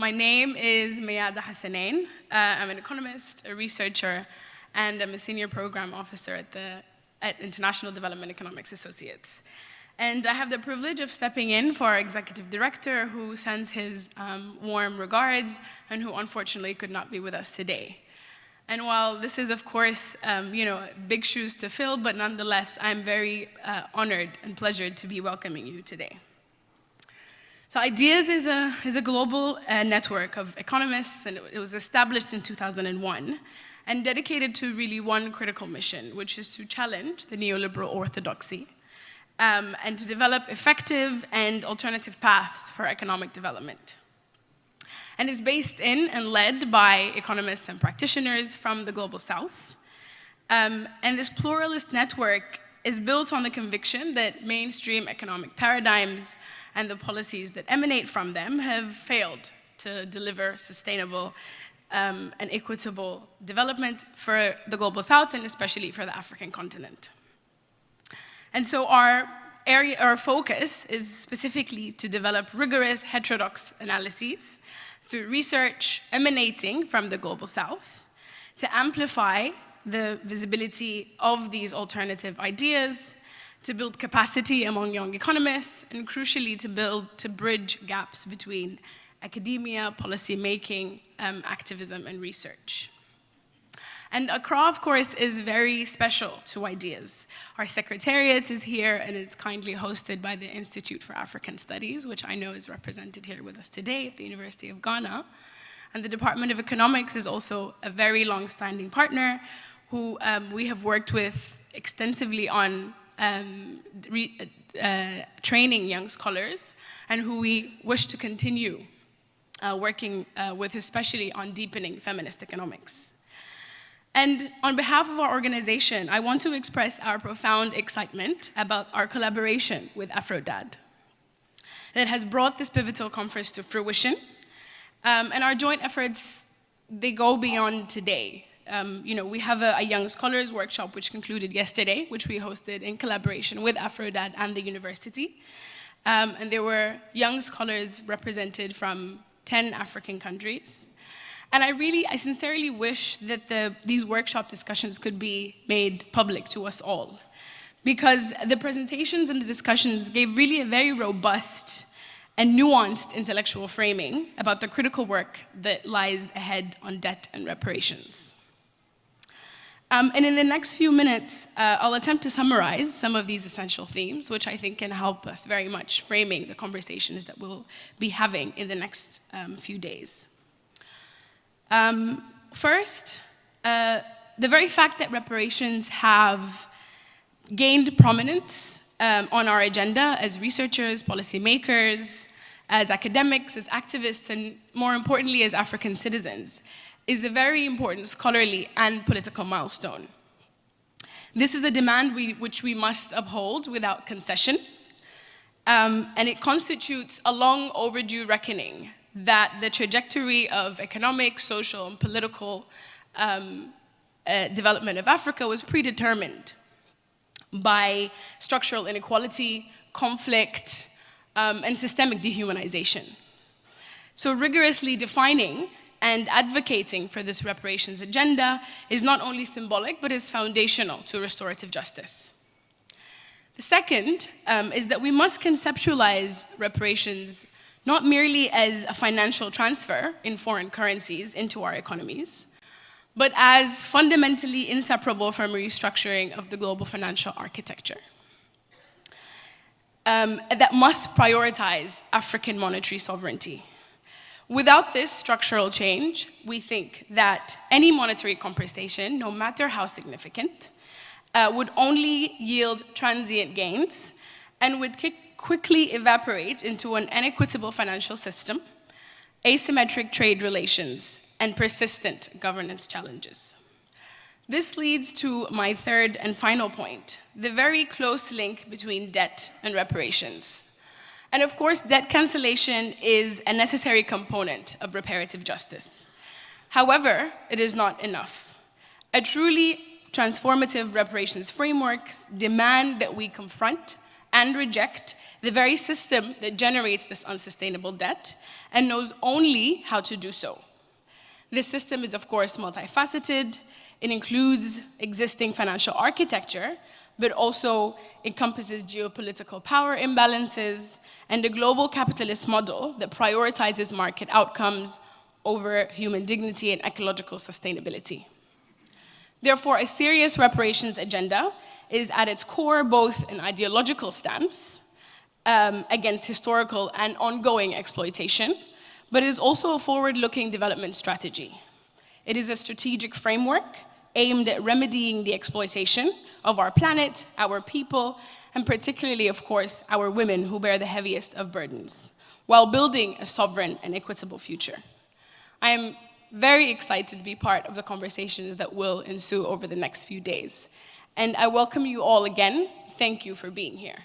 My name is Miyada Hassanain. I'm an economist, a researcher, and I'm a senior program officer at International Development Economics Associates. And I have the privilege of stepping in for our executive director, who sends his warm regards and who unfortunately could not be with us today. And while this is, of course, big shoes to fill, but nonetheless, I'm very honored and pleasured to be welcoming you today. So IDEAS is a global network of economists, and it was established in 2001 and dedicated to really one critical mission, which is to challenge the neoliberal orthodoxy and to develop effective and alternative paths for economic development. And is based in and led by economists and practitioners from the Global South. And this pluralist network is built on the conviction that mainstream economic paradigms and the policies that emanate from them have failed to deliver sustainable and equitable development for the Global South and especially for the African continent. And so our focus is specifically to develop rigorous heterodox analyses through research emanating from the Global South to amplify the visibility of these alternative ideas, to build capacity among young economists, and crucially to bridge gaps between academia, policymaking, activism, and research. And ACRA, of course, is very special to IDEAS. Our secretariat is here, and it's kindly hosted by the Institute for African Studies, which I know is represented here with us today at the University of Ghana. And the Department of Economics is also a very long-standing partner who we have worked with extensively on training young scholars, and who we wish to continue working with, especially on deepening feminist economics. And on behalf of our organization, I want to express our profound excitement about our collaboration with AfCoDD that has brought this pivotal conference to fruition. And our joint efforts, they go beyond today. We have a young scholars workshop which concluded yesterday, which we hosted in collaboration with AfCoDD and the university. And there were young scholars represented from 10 African countries. And I sincerely wish that these workshop discussions could be made public to us all, because the presentations and the discussions gave really a very robust and nuanced intellectual framing about the critical work that lies ahead on debt and reparations. And in the next few minutes, I'll attempt to summarize some of these essential themes, which I think can help us very much framing the conversations that we'll be having in the next few days. First, the very fact that reparations have gained prominence on our agenda as researchers, policymakers, as academics, as activists, and more importantly, as African citizens, is a very important scholarly and political milestone. This is a demand which we must uphold without concession, and it constitutes a long overdue reckoning that the trajectory of economic, social, and political development of Africa was predetermined by structural inequality, conflict, and systemic dehumanization. So rigorously defining and advocating for this reparations agenda is not only symbolic, but is foundational to restorative justice. The second is that we must conceptualize reparations not merely as a financial transfer in foreign currencies into our economies, but as fundamentally inseparable from restructuring of the global financial architecture that must prioritize African monetary sovereignty. Without this structural change, we think that any monetary compensation, no matter how significant, would only yield transient gains and would quickly evaporate into an inequitable financial system, asymmetric trade relations, and persistent governance challenges. This leads to my third and final point, the very close link between debt and reparations. And of course, debt cancellation is a necessary component of reparative justice. However, it is not enough. A truly transformative reparations framework demand that we confront and reject the very system that generates this unsustainable debt and knows only how to do so. This system is, of course, multifaceted. It includes existing financial architecture, but also encompasses geopolitical power imbalances and a global capitalist model that prioritizes market outcomes over human dignity and ecological sustainability. Therefore, a serious reparations agenda is at its core both an ideological stance against historical and ongoing exploitation, but it is also a forward-looking development strategy. It is a strategic framework aimed at remedying the exploitation of our planet, our people, and particularly, of course, our women who bear the heaviest of burdens, while building a sovereign and equitable future. I am very excited to be part of the conversations that will ensue over the next few days. And I welcome you all again. Thank you for being here.